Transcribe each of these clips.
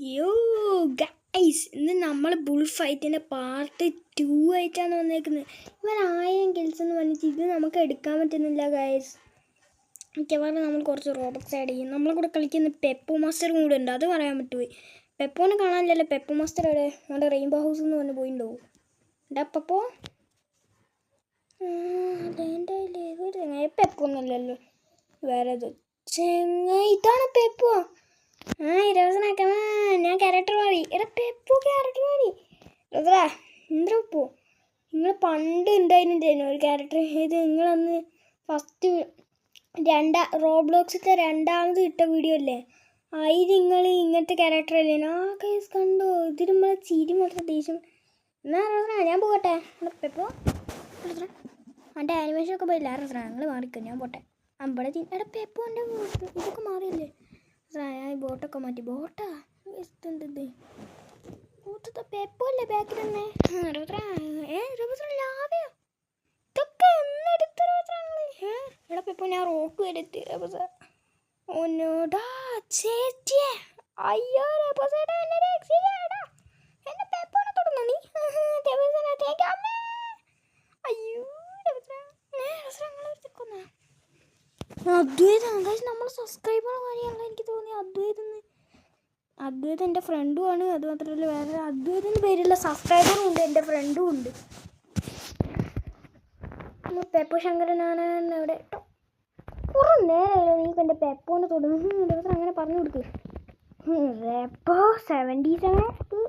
യോ ഗൈസ്, ഇന്ന് നമ്മൾ ബുൾ ഫൈറ്റിൻ്റെ പാർട്ട് 2 ആയിട്ടാണ് വന്നേക്കുന്നത്. ഇവർ 1000 കിൽസ് എന്ന് പറഞ്ഞിട്ട് ഇത് നമുക്ക് എടുക്കാൻ പറ്റുന്നില്ല ഗൈസ്. മിക്കവാറും നമ്മൾ കുറച്ച് റോബോട്ട്സ് ആഡ് ചെയ്യും. നമ്മളെ കൂടെ കളിക്കുന്ന പെപ്പോ മാസ്റ്ററും കൂടെ ഉണ്ട്, അത് പറയാൻ പറ്റുപോയി. പെപ്പോനെ കാണാനില്ലല്ലോ. പെപ്പോ മാസ്റ്റർ എവിടെ? നമ്മുടെ റെയിൻബോ ഹൗസ് എന്ന് പറഞ്ഞ് പോയിണ്ടോ? എന്താ പെപ്പോ? പെപ്പോ ഒന്നുമല്ലല്ലോ, വേറെ ഇതാണ് പെപ്പോ. ഞാൻ ക്യാരക്ടർ മാറി. എടാ പെപ്പോ ക്യാരക്ടർ മാറി. എന്തോ നിങ്ങൾ പണ്ട് ഉണ്ടായിരുന്നു ഒരു ക്യാരക്ടർ. ഇത് നിങ്ങളന്ന് ഫസ്റ്റ് റോബ്ലോക്സിത്തെ രണ്ടാമത് ഇട്ട വീഡിയോ അല്ലേ, അതിൽ നിങ്ങൾ ഇങ്ങനത്തെ ക്യാരക്ടർ അല്ലേ? കേസ് കണ്ടോ? ഇതിൽ നമ്മളെ ചിരി മാത്രം ദേഷ്യം. എന്നാ ഞാൻ പോകട്ടെ. പെപ്പോ എൻ്റെ ആനിമേഷനൊക്കെ പോയില്ല. ഞങ്ങൾ മാറിക്കും, ഞാൻ പോട്ടെ. അമ്പടെ എടാ പെപ്പോ എൻ്റെ ഇതൊക്കെ മാറിയല്ലേ? ഞാൻ ബോട്ടൊക്കെ മാറ്റി. ബോട്ടാ എന്തത്? ബോട്ടത്തെ പെപ്പോ അല്ലേ ബാക്കിൽ തന്നെ? ലാവയോ ഇതൊക്കെ എന്നെടുത്ത്? എടാ പെപ്പോ ഞാൻ റോക്ക് എടുത്ത്. ഒന്നോടാ ചേച്ചിയെ, അയ്യോ റെബോസേട്ടാ എന്നെ രക്ഷിക്കാടാ. എന്നെ പെപ്പോനെ തൊടുന്നു നീ? അയ്യോ അദ്വൈതം നമ്മൾ സബ്സ്ക്രൈബർ കാര്യമല്ല എനിക്ക് തോന്നി. അദ്വൈതം എൻ്റെ ഫ്രണ്ടും ആണ്. അത് മാത്രമല്ല വേറെ അദ്വൈതിൻ്റെ പേരുള്ള സബ്സ്ക്രൈബറും ഉണ്ട്, എൻ്റെ ഫ്രണ്ടും ഉണ്ട്. പെപ്പോ ശങ്കരനാണ് ഇവിടെ. കുറേ നേരമല്ലോ നീക്ക് എൻ്റെ പെപ്പോനെ തൊടുന്നു. അങ്ങനെ പറഞ്ഞു കൊടുക്ക്. റെപ്പോ 77.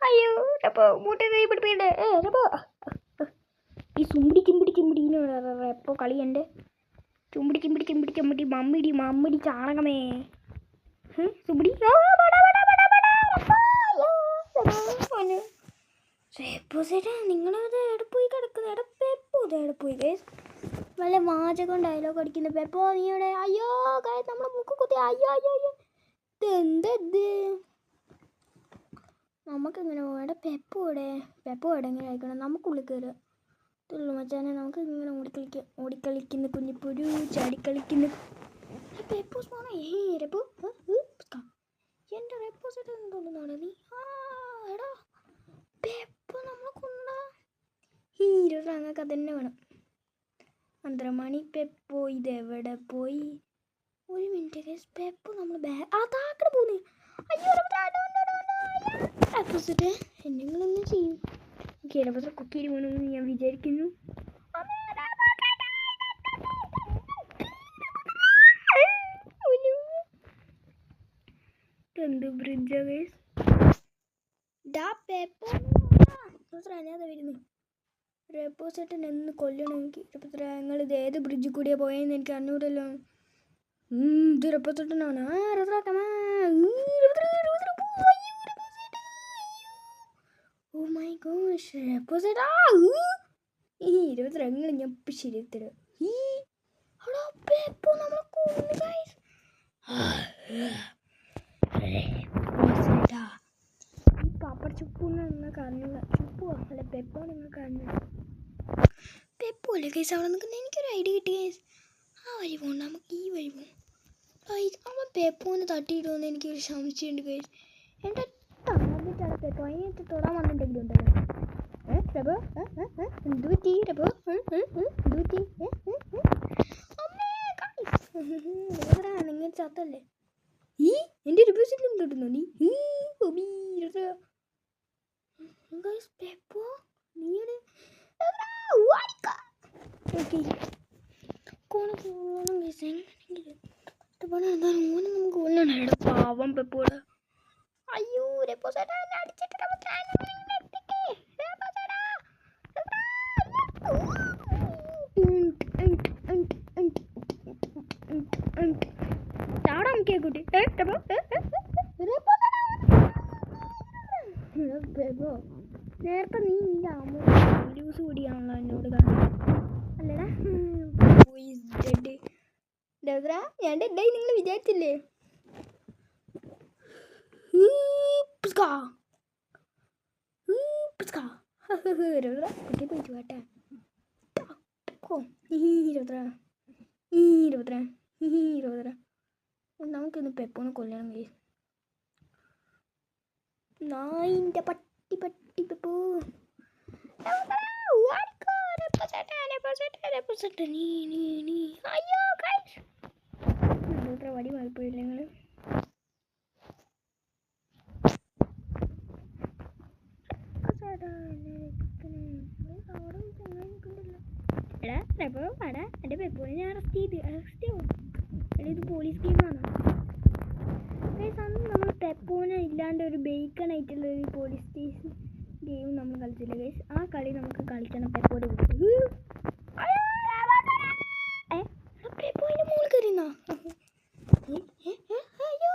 അയ്യോ റെപ്പോ മൂട്ടേ കൈ പിടിപ്പിക്കണ്ടേ? റെപ്പോ ഈ കിമ്പിടി റെപ്പോ കളി എൻ്റെ കിമ്പിടി മമ്മിടി ചാണകമേ. സുബിടി നിങ്ങളത് എവിടെ പോയി കിടക്കുന്നത്? എവിടെ പെപ്പോ എവിടെ പോയി ഗൈസ്? വല്ല വാചകം ഡയലോഗ് അടിക്കുന്ന പെപ്പോ നീ ഇവിടെ? അയ്യോ ഗൈസ് നമ്മളെ മൂക്ക് കുത്തി. അയ്യോ എന്തത്? നമുക്കിങ്ങനെ പോകണ്ട. പെപ്പോ എവിടെയെങ്കിലും ആയിക്കണം. നമുക്കുള്ളിൽ കയറുക ഇതുള്ളൂ മച്ചാനെ. നമുക്ക് ഇങ്ങനെ ഓടിക്കളിക്കുന്ന കുഞ്ഞിപ്പൊരു ചാടിക്കളിക്കുന്ന പെപ്പോ സ്പോണ. റെപ്പോ എൻ്റെ റെപ്പോ സെറ്റ് തോന്നുന്നാണ് നീ? എടാ പെപ്പോ നമ്മളെ കൊണ്ടാ. അങ്ങക്ക് അതന്നെ വേണം. മന്ത്രമണി പെപ്പോ ഇതെവിടെ പോയി? ഒരു മിനിറ്റ് ഗൈസ്, പെപ്പോ നമ്മൾ അതാക്കടെ പോന്ന്. അയ്യോ റെപ്പോ സെറ്റ് എന്തെങ്കിലൊന്നും ചെയ്യും. കേരളത്തിൽ കുക്കിരി പോകണമെന്ന് ഞാൻ വിചാരിക്കുന്നു. എന്ത് ബ്രിഡ്ജാ ഗൈസ്? വരുന്നു. റെപ്പോ സെട്ടൻ എന്ന് കൊല്ലണം എനിക്ക്. നിങ്ങൾ ഇത് ഏത് ബ്രിഡ്ജിൽ കൂടിയാ പോയെന്ന് എനിക്ക് അറിഞ്ഞൂടല്ലോ. ഇത് റെപ്പോ സെട്ടനാണ്. ഓ മൈ ഗോഷ് റെപ്പോ സെട്ടാ. നിങ്ങൾ ഞാൻ ശരിയാത്തരാം. പെപ്പോ നമ്മളെ കൊന്നു ഗൈസ്. പാപ്പട ചുപ്പു നിങ്ങൾക്ക് അറിഞ്ഞൂടാ. ചുപ്പുവോ അല്ല പെപ്പോ നിങ്ങൾക്ക് അറിഞ്ഞൂടാ. പെപ്പോ അല്ലേ ഗൈസ് അവിടെ നിൽക്കുന്നത്? എനിക്കൊരു ഐഡിയ കിട്ടി ഗൈസ്. ആ വഴി പോകണ്ട, നമുക്ക് ഈ വഴി പോകും. അവൻ പെപ്പോന്ന് തട്ടിയിടുമെന്ന് എനിക്കൊരു സംശയമുണ്ട് ഗൈസ്. എൻ്റെ ടാർഗറ്റാണ് പെപ്പോ. അതിനകത്ത് തൊടാൻ വന്നിട്ടെങ്കിലും ഉണ്ടല്ലോ. നിങ്ങൾ ചത്തല്ലേ? എൻ്റെ റിപ്പോസിലും തൊട്ടുന്നു നീ? പെപ്പോ നീയുടെ പാവം പെപ്പോടെ. അയ്യോ റെപ്പോ ചേട്ടാ എന്നെ അടിച്ചിട്ട് ചാടാൻ കേക്കൂട്ടി. നേരത്തെ നീ വീഡിയോസ് കൂടിയാണല്ലോ എന്നോട് കാണുന്നത് അല്ലടാ. ഞാൻ ഡെഡായി നിങ്ങൾ വിചാരിച്ചില്ലേ? പോയിട്ട് വേട്ടെ. നമുക്കിന്ന് പെപ്പോനെ കൊല്ലണം. നായിൻ്റെ പട്ടി പട്ടി പെപ്പു അയ്യോ വടി മാറിപ്പോയില്ല നിങ്ങൾ എടാ റെപ്പോ വാടാ എൻ്റെ പെപ്പോനെ ഞാൻ അറസ്റ്റ് ചെയ്യും എടാ ഇത് പോലീസ് ഗെയിമാണ് അന്ന് നമ്മൾ പെപ്പോനെ ഇല്ലാണ്ട് ഒരു ബേക്കൺ ആയിട്ടുള്ള ഒരു പോലീസ് സ്റ്റേഷൻ ഗെയിം നമ്മൾ കളിച്ചില്ല ഗൈസ് ആ കളി നമുക്ക് കളിക്കണം പെപ്പോയുടെ കൂട്ടി പെപ്പോൻ്റെ മുകളിൽ കയറിയെന്നാ അയ്യോ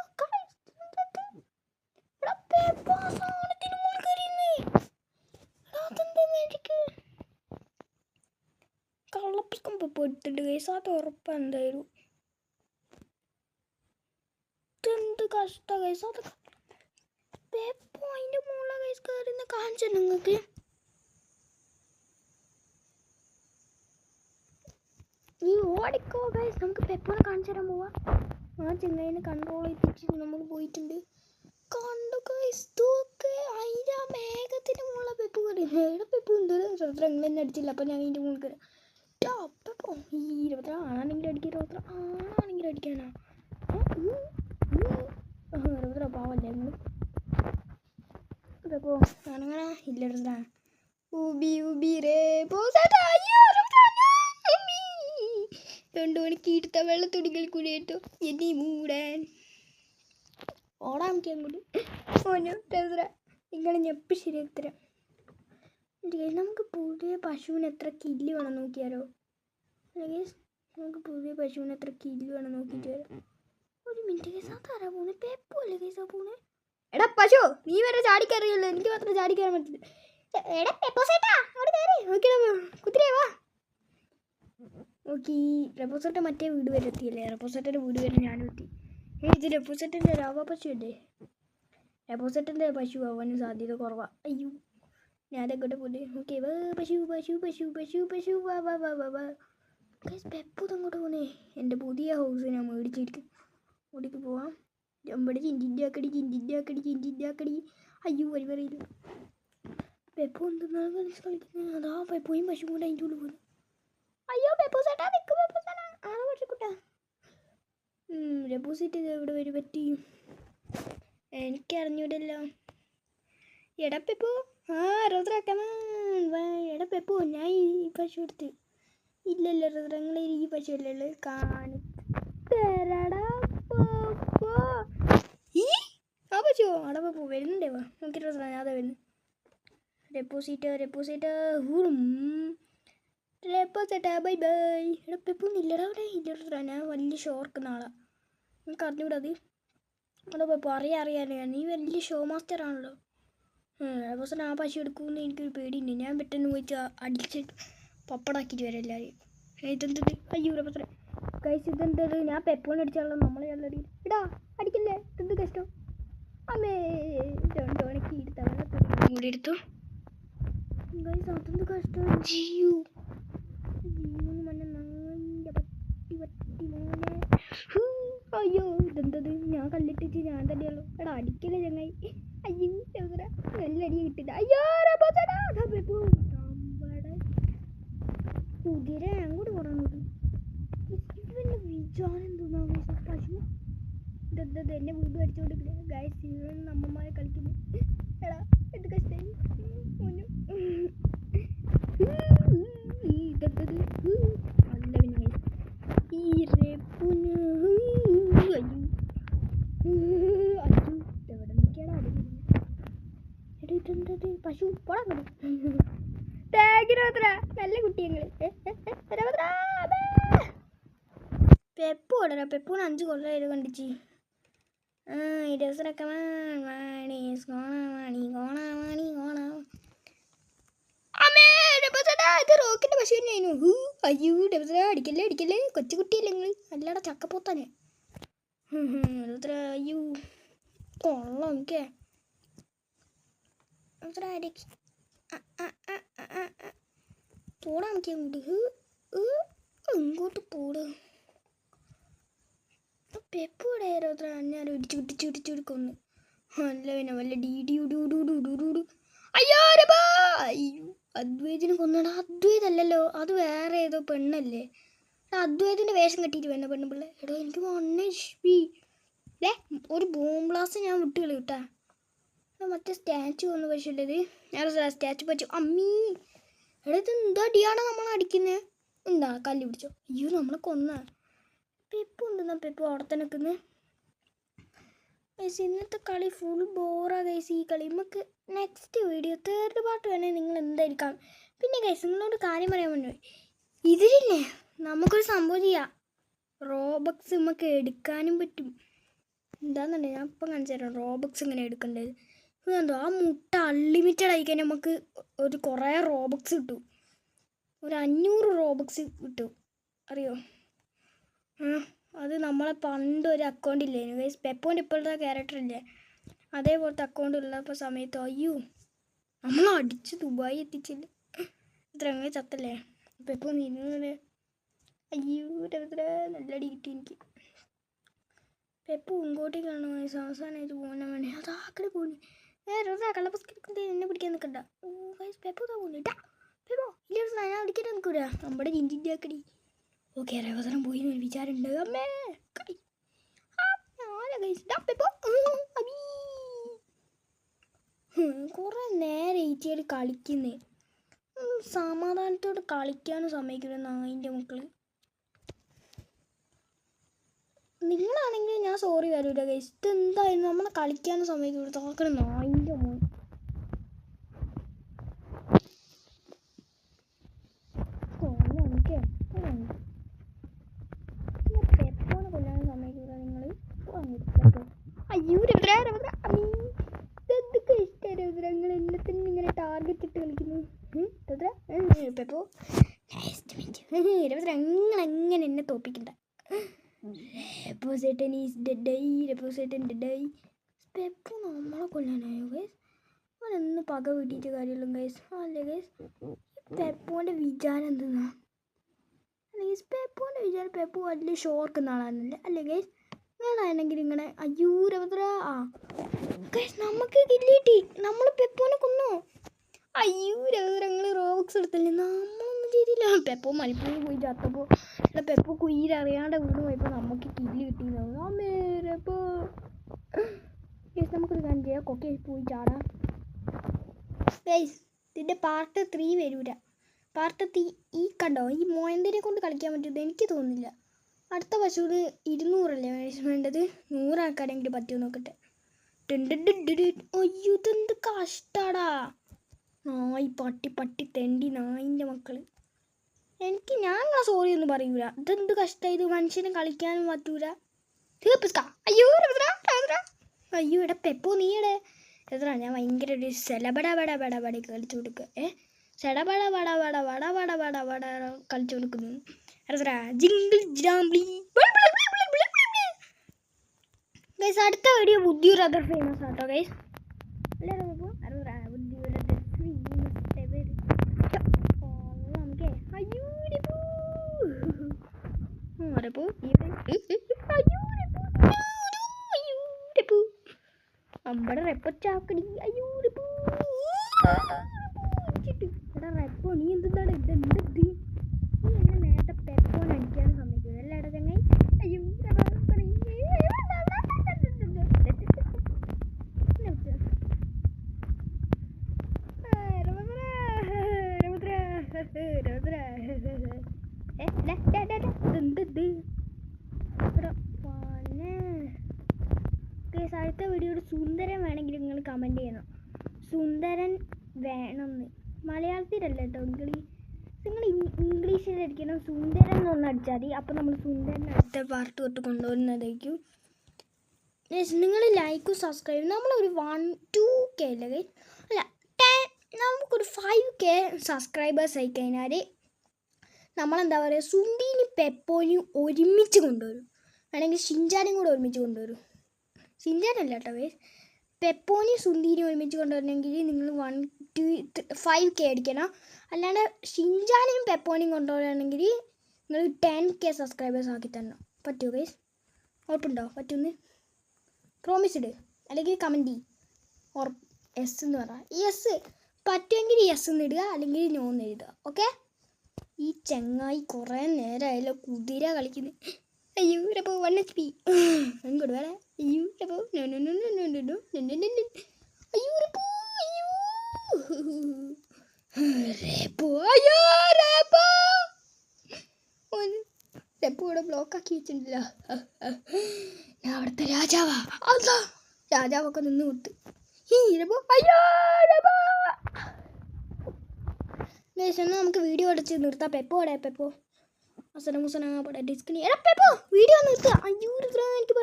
കള്ളപ്പിക്കം പെപ്പോ എടുത്തിട്ട് ഗൈസ് അത് ഉറപ്പാണ് എന്തായാലും എന്ത് കഷ്ട ഗൈസ് അത് പെപ്പോ അതിൻ്റെ മുകളിൽ ഗൈസ് കയറിന്ന് കാണിച്ചു നിങ്ങൾക്ക് നീ ഓടിക്കോ ഗൈസ് നമുക്ക് പെപ്പോനെ കാണിച്ചു തരാൻ പോവാം ആ ചെങ്ങൈനെ കൺട്രോൾ ചെയ്യിപ്പിച്ച് നമ്മൾ പോയിട്ടുണ്ട് കണ്ടു ഗൈസ് തൂക്ക് അതിൻ്റെ ആ മേഘത്തിൻ്റെ മുകളിൽ പെപ്പു കയറിയത് എവിടെ പെപ്പു എന്തോ എങ്ങനെ അടിച്ചില്ല അപ്പം ഞാൻ അതിൻ്റെ മുകളിൽ കയറി പെപ്പോ ഈ 20 ആണെങ്കിൽ അടിക്കുക 20 ആണാണെങ്കിൽ അടിക്കാനാ പാവല്ലേ പെപ്പോ അങ്ങനെ ഇല്ല ഉബി ഉബി രേ രണ്ടുമണിക്ക് എടുത്ത വെള്ളത്തുണികൾ കുടിയേറ്റു എന്നെ മൂടാൻ ഓടാൻ അങ്ങോട്ട് ഇങ്ങനെ ഞെപ്പി ശരിയാക്കി തരാം നമുക്ക് പുതിയ പശുവിന് എത്ര കില്ല് വേണം നോക്കിയാലോ അല്ലെങ്കിൽ നമുക്ക് പുതിയ പശുവിന് എത്ര കില്ല് വേണം നോക്കിയിട്ട് വരാം ഒരു മിനിറ്റ് കേസാ തരാ പോണേ പെപ്പോ അല്ലേ കേസാ പോണേ എടാ പശു നീ വരെ ചാടിക്കറിയല്ലോ എനിക്ക് മാത്രം ചാടിക്കയറാൻ പറ്റില്ല എടാ പെപ്പോ ചേട്ടാ അവിടെ കയറി നോക്കിയാ കുതിരേ വാ ഓക്കെ റെപ്പോസെറ്റ് മറ്റേ വീട് വരെ എത്തിയല്ലേ റെപ്പോസെറ്റിൻ്റെ വീട് വരെ ഞാനും എത്തി ഇത് റെപ്പോസെറ്റിൻ്റെ രാവ പശു അല്ലേ റെപ്പോസെറ്റിൻ്റെ പശു ആവാനും സാധ്യത കുറവാണ് അയ്യോ ഞാനങ്ങോട്ട് പോലെ ഓക്കെ വാ പശു പശു പശു പശു പശു വാ വാ വാ വാ വാ പെപ്പു അങ്ങോട്ട് പോന്നേ എൻ്റെ പുതിയ ഹൗസ് ഞാൻ മേടിച്ചിരിക്കും ഓടിക്ക് പോവാം നമ്മുടെ ചിന്തിൻ്റെ ആക്കടി അയ്യോ വരി പറയില്ല പെപ്പു എന്തെന്നാണ് കളിക്കുന്നത് അതാ പെപ്പോയും പശു കൂടെ അതിൻ്റെ ഉള്ളിൽ പോകുന്നു അയ്യോ പെപ്പു ചേട്ടാ നിൽക്കും പെപ്പു ചേട്ടാ ആണോ പക്ഷിക്കുട്ടാ ഡെപ്പോസിറ്റ് ഇവിടെ വരും പറ്റി എനിക്കറിഞ്ഞൂടല്ലോ എടാ പെപ്പു എടാ പെപ്പു ഞാൻ ഈ പശു എടുത്ത് ഇല്ലല്ലോ റുദ്രങ്ങൾ ഈ പശു അല്ലല്ലോ കാണിത്തരടാ ആ പശു അവിടെ പെപ്പു വരുന്നുണ്ടേ വാ നോക്കി റുദ്ര ഞാൻ അതാ വരുന്നു ഡെപ്പോസിറ്റ് റെപ്പോസേട്ടാ ബൈ ബൈ എടാ പെപ്പു ഇല്ലടാ അവിടെ ഇല്ലടാ ഞാൻ വലിയ ഷോർക്ക് നാളെ എനിക്ക് അറിഞ്ഞൂടാ അത് അവിടെ പെപ്പു അറിയാനേ നീ വലിയ ഷോ മാസ്റ്റർ ആണല്ലോ റെപ്പോസേട്ട ആ പശു എടുക്കുമെന്ന് എനിക്കൊരു പേടിയുണ്ട് ഞാൻ പെട്ടെന്ന് പോയിട്ട് അടിച്ചിട്ട് പപ്പടാക്കിയിട്ട് വരാം എല്ലാവരും ഇതെന്തത് അയ്യോ റെപ്പോസേട്ട കഴിച്ച് ഇതെന്തത് ഞാൻ പെപ്പോനെ അടിച്ചാലോ നമ്മളെ അല്ലടി ഇടാ അടിക്കില്ലേ ഇതെന്ത് കഷ്ടം അമ്മേ 2 മണിക്ക് എടുത്തവളെ കൂടി എടുത്തു ഗൈസ് അതെന്ത് കഷ്ടം ജിയു അയ്യോ ഇതെന്തത് ഞാൻ കല്ലിട്ടിച്ച് ഞാൻ തന്നെയുള്ളൂ എടാ അടിക്കല്ലേ ചങ്ങായി അയ്യോ നല്ല അടി കിട്ടില്ല അയ്യോ കുതിര അങ്ങോട്ട് പറയുന്നത് ഇവൻ്റെ വിചാരം പശു ഇതെന്തത് എന്നെ വീട് അടിച്ചുകൊണ്ടിരിക്കില്ല ഗൈസ് ഇവൻ നമ്മമാരെ കളിക്കുന്നു എടാ എന്ത് കഷ്ടായി ഇതെന്തത് നല്ല പിന്നെ ഈ റെപ്പുന് എവിടെ നിൽക്കാടാ എടാ ഇതെന്തത് പശു പോടാ നല്ല കുട്ടിയങ്ങൾ പെപ്പു ഓടരാ പെപ്പൂന് 5 കൊല്ലം കണ്ടിച്ച് രസരൊക്കെ ഇത് റോക്കിൻ്റെ പശു തന്നെയായിരുന്നു അയ്യോ അടിക്കല്ലേ കൊച്ചു കുട്ടിയല്ലേ നിങ്ങൾ അല്ലാടെ ചക്കപ്പോത്താനെ അയ്യോ കൊള്ളാം ഓക്കെ പോടാ നമുക്ക് അങ്ങോട്ട് പോട് പെപ്പൂടെ ഞാൻ ഇടിച്ചു കൊന്ന് അല്ല പിന്നെ വല്ല D D do do do do do do. അയ്യോ അയ്യോ അദ്വൈതിനെ കൊന്നടാ. അദ്വൈതല്ലല്ലോ, അത് വേറെ ഏതോ പെണ്ണല്ലേ. അദ്വൈതിൻ്റെ വേഷം കെട്ടിയിട്ട് വേണ്ട പെണ്ണ് പിള്ളേ. എടോ എനിക്ക് 1 HP. ഒരു ബോംബ് ബ്ലാസ്റ്റ് ഞാൻ വിട്ട് കളി കേട്ടാ. മറ്റേ സ്റ്റാച്ചു വന്ന് പക്ഷേ ഞാൻ സ്റ്റാച്ചു പറ്റു അമ്മീ. എടാ ഇത് എന്താ അടിയാണ് നമ്മൾ അടിക്കുന്നത്? എന്താ കല്ല് പിടിച്ചോ? അയ്യോ നമ്മളെ കൊന്ന. പെപ്പു ഉണ്ടെന്നാ പെപ്പു അവിടെ തന്നെ നിൽക്കുന്നത്. ഇന്നത്തെ കളി ഫുൾ ബോറാ ഗൈസ്. ഈ കളി നമുക്ക് നെക്സ്റ്റ് വീഡിയോ 3rd പാർട്ട് വേണേൽ നിങ്ങൾ എന്തായിരിക്കാം. പിന്നെ ഗൈസ് നിങ്ങളോട് കാര്യം പറയാൻ വേണ്ടി, ഇതിലില്ലേ നമുക്കൊരു സംഭവം ചെയ്യാം. റോബക്സ് നമുക്ക് എടുക്കാനും പറ്റും. എന്താണെന്നുണ്ടെങ്കിൽ ഞാൻ ഇപ്പം കാണിച്ചു തരാം റോബക്സ് ഇങ്ങനെ എടുക്കേണ്ടത്. എന്തോ ആ മുട്ട അൺലിമിറ്റഡ് ആയിക്കാൻ നമുക്ക് ഒരു കുറേ റോബക്സ് കിട്ടും. ഒരു 500 റോബക്സ് കിട്ടും, അറിയോ? അത് നമ്മളെ പണ്ട് ഒരു അക്കൗണ്ട് ഇല്ലേനു ഗൈസ്. പെപ്പോൻ്റെ ഇപ്പോഴത്തെ ക്യാരക്ടർ ഇല്ലേ, അതേപോലത്തെ അക്കൗണ്ട് ഉള്ളപ്പോൾ സമയത്ത് അയ്യോ നമ്മൾ അടിച്ച് ദുബായി എത്തിച്ചില്ല. ഇത്ര അങ്ങനെ ചത്തല്ലേ പെപ്പോ നീ. അയ്യോ നല്ല അടി കിട്ടി എനിക്ക്. പെപ്പു ഇങ്ങോട്ടേക്കാണ് ഗൈസ് അവസാനമായിട്ട് പോകാൻ വേണ്ടി. അതാക്കടെ പോകുന്നു. കള്ളപ്പസ്കെടുക്കുന്നത് എന്നെ പിടിക്കാൻ നിൽക്കണ്ട. ഓ ഗൈസ് പെപ്പോ ഇതാ പോകുന്നു. പെപ്പോ ഇല്ല ഞാൻ അടിക്കാൻ നിൽക്കൂല. നമ്മുടെ ജിഞ്ചിൻ്റെക്കടി ഓക്കെ അവസരം പോയി എന്ന് വിചാരമുണ്ട്. അമ്മേ കുറേ നേരം ഏറ്റിയാൽ കളിക്കുന്നേ. സമാധാനത്തോടെ കളിക്കാനും സമ്മതിക്കില്ല നായിൻ്റെ മക്കള്. നിങ്ങളാണെങ്കിൽ ഞാൻ സോറി വരൂല ഗൈസ്. ഇതെന്തായിരുന്നു നമ്മളെ കളിക്കാനും സമ്മതിക്കില്ല താക്കണ നായിൻ്റെ മോൻ. പെപ്പോനെ കൊല്ലാനും സമ്മതിക്കില്ല നിങ്ങൾ. അയ്യോ ഇതൊക്കെ ഇഷ്ടമായി രൗദ്ര. നിങ്ങൾ എന്നെ തന്നെ ഇങ്ങനെ ടാർഗറ്റ് ഇട്ട് കളിക്കുന്നു. പെപ്പോ രൗദ്ര നിങ്ങളെങ്ങനെ എന്നെ തോപ്പിക്കണ്ട. റെപ്പോസേട്ടൻ ഈസ് ഡെഡായി. റെപ്പോസേട്ടൻ ഡെഡായി. പെപ്പോ നമ്മളെ കൊല്ലാനായോ ഗൈസ്? അവനൊന്ന് പക വീട്ടിയിട്ട് കാര്യമുള്ളൂ ഗൈസ്. അല്ലേ ഗൈസ് പെപ്പോൻ്റെ വിചാരം എന്തെന്നാ? ഗൈസ് പെപ്പോൻ്റെ വിചാരം പെപ്പോ വലിയ ഷോർക്കുന്ന ആളാണല്ലേ അല്ലേ ഗൈസ്? നിങ്ങളാണെങ്കിൽ ഇങ്ങനെ അയ്യോ രൗദ്ര. ഗൈസ് നമുക്ക് കിട്ടിയിട്ട് നമ്മൾ പെപ്പോനെ കൊന്നു. അയ്യോ രൗദ്ര നിങ്ങൾ റോബക്സ് എടുത്തല്ലേ. നമ്മളൊന്നും ചെയ്തില്ല. പെപ്പോ മണിപ്പൂരിൽ പോയി ചത്തപ്പോൾ അല്ല പെപ്പോ കുയിലറിയാണ്ട് വീണ് പോയപ്പോൾ നമുക്ക് കില്ല് കിട്ടിയിട്ടുണ്ടാവും. അമ്മേരപ്പോ ഗൈസ് നമുക്കൊരു കാര്യം ചെയ്യാം. കൊക്കെ പോയി ചാടാം ഗൈസ്. ഇതിൻ്റെ പാർട്ട് 3 വരൂല. പാർട്ട് 3 ഈ കണ്ടോ ഈ മോയന്തിനെ കൊണ്ട് കളിക്കാൻ പറ്റുമെന്ന് എനിക്ക് തോന്നുന്നില്ല. അടുത്ത പശുവിന് 200 അല്ലേ വേണ്ടത്. 100 ആൾക്കാരെങ്കിലും പറ്റുമോ നോക്കട്ടെ. അയ്യോ ഇതെന്ത് കഷ്ടാടാ. നായി പട്ടി തെണ്ടി നായിൻ്റെ മക്കള്. ഞാൻ സോറി ഒന്നും പറയൂല. ഇതെന്ത് കഷ്ടം. ഇത് മനുഷ്യന് കളിക്കാനും പറ്റൂല. അയ്യോ അയ്യോ എടാ പെപ്പോ നീയുടെ എത്ര ഞാൻ ഭയങ്കര ഒരു സെലബട കളിച്ചു കൊടുക്കുക. സെടബട വട വട വട വട വട വട കളിച്ചു കൊടുക്കുന്നു. ഗൈസ് അടുത്ത വീഡിയോ ബുദ്ധിയൊരു അതർ ഫേമസ് ആട്ടോ ഗൈസ്. നമ്മുടെ റെപ്പച്ചാക്കടി. അയ്യോ റെപ്പോ നീ എന്താണ് ഇതെന്ത്? നീ എന്നെ നേരത്തെ പെപ്പോനെ അടിക്കാനും സമ്മതിക്കും എല്ലായിട ചങ്ങായി. അയ്യോ അടുത്ത വീഡിയോയുടെ സുന്ദരൻ വേണമെങ്കിൽ നിങ്ങൾ കമൻറ്റ് ചെയ്യണം. സുന്ദരൻ വേണമെന്ന് മലയാളത്തിലല്ല കേട്ടോ. നിങ്ങൾ ഇംഗ്ലീഷിലടിക്കണം. സുന്ദരൻ എന്നൊന്ന് അടിച്ചാൽ മതി. അപ്പോൾ നമ്മൾ സുന്ദരൻ അടുത്ത പാർട്ട് തൊട്ട് കൊണ്ടുവരുന്നതായിരിക്കും. നിങ്ങൾ ലൈക്കും സബ്സ്ക്രൈബും നമ്മളൊരു 1-2K അല്ലേ അല്ല 10 നമുക്കൊരു 5K സബ്സ്ക്രൈബേഴ്സ് ആയി കഴിഞ്ഞാൽ നമ്മളെന്താ പറയുക സുന്ദീനും പെപ്പോനും ഒരുമിച്ച് കൊണ്ടുവരും. വേണമെങ്കിൽ ഷിൻചാനും കൂടെ ഒരുമിച്ച് കൊണ്ടുവരും. ഷിൻചാനല്ല കേട്ടോ പെപ്പോനും സുന്ദീനും ഒരുമിച്ച് കൊണ്ടുവരണമെങ്കിൽ നിങ്ങൾ 5K അടിക്കണം. അല്ലാണ്ട് ഷിൻചാനും പെപ്പോനും കൊണ്ടുവരണമെങ്കിൽ നിങ്ങൾ 10K സബ്സ്ക്രൈബേഴ്സ് ആക്കി തരണം. പറ്റുമോ ഗൈസ്? ഉറപ്പുണ്ടോ? പറ്റുമെന്ന് പ്രോമിസ് ഇട്. അല്ലെങ്കിൽ കമൻറ്റ് ഓർ എസ് എന്ന് പറഞ്ഞാൽ യെസ് പറ്റുമെങ്കിൽ യെസ് എന്ന് ഇടുക അല്ലെങ്കിൽ നോ എന്ന് എഴുതുക. ഓക്കെ. ഈ ചങ്ങായി കുറേ നേരമായല്ലോ കുതിര കളിക്കുന്നത്. അയ്യോ ഇപ്പോൾ 1 HP അങ്ങോട്ട് വേണേ. അയ്യോ അപ്പോൾ അയ്യോ റെപ്പോ ഇവിടെ ബ്ലോക്കാക്കി വെച്ചിട്ടുണ്ടല്ലോ. ഞാൻ അവിടുത്തെ രാജാവാ. അതാ രാജാവൊക്കെ നിന്ന് കൊടുത്ത് എന്നാൽ നമുക്ക് വീഡിയോ അടച്ച് നിർത്താം. പെപ്പോ പെപ്പോ അവസരം പട ഡിസ്കണി പെപ്പോ വീഡിയോ നിർത്തുക. അയ്യോ എനിക്ക്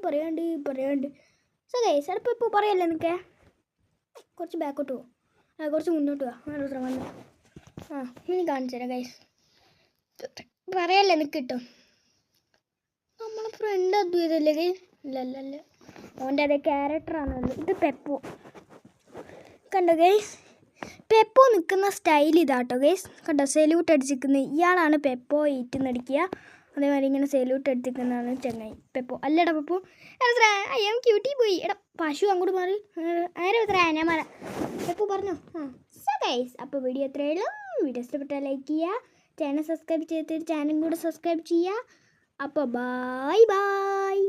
പറയാണ്ട് സോ ഗൈസ് പെപ്പോ പറയല്ലേ നിനക്ക് കുറച്ച് ബാക്കോട്ട് പോകും, കുറച്ച് മുന്നോട്ട് പോവാം. വന്നു ഇനി കാണിച്ചു തരാം ഗൈസ്. പറയല്ലേ നിനക്ക് കിട്ടും. നമ്മളെ ഫ്രണ്ട് അദ്വൈതല്ലേ ഗൈസ്? ഇല്ല ഓൻ്റെ അതേ ക്യാരക്ടറാണല്ലോ. ഇത് പെപ്പോ കണ്ടോ ഗൈസ്? പെപ്പോ നിൽക്കുന്ന സ്റ്റൈൽ ഇതാട്ടോ ഗൈസ്. കണ്ടോ സെല്യൂട്ട് അടിച്ചിരിക്കുന്നത് ഇയാളാണ് പെപ്പോ. ഈറ്റുന്നടിക്കുക അതേമാതിരി ഇങ്ങനെ സെല്യൂട്ട് അടിച്ചിരിക്കുന്നതാണ് ചെങ്ങായി പെപ്പോ. അല്ലടാ പെപ്പോ അയ്യോ ക്യൂട്ടി പോയി. എടാ പശു അങ്ങോട്ട് മാറി ഞാൻ മാറാം. പെപ്പോ പറഞ്ഞോ. സോ ഗൈസ് അപ്പോൾ വീഡിയോ എത്രയുള്ളൂ. വീഡിയോ ഇഷ്ടപ്പെട്ടാൽ ലൈക്ക് ചെയ്യുക, ചാനൽ സബ്സ്ക്രൈബ് ചെയ്തിട്ട് ചാനലും കൂടെ സബ്സ്ക്രൈബ് ചെയ്യുക. അപ്പോൾ ബൈ.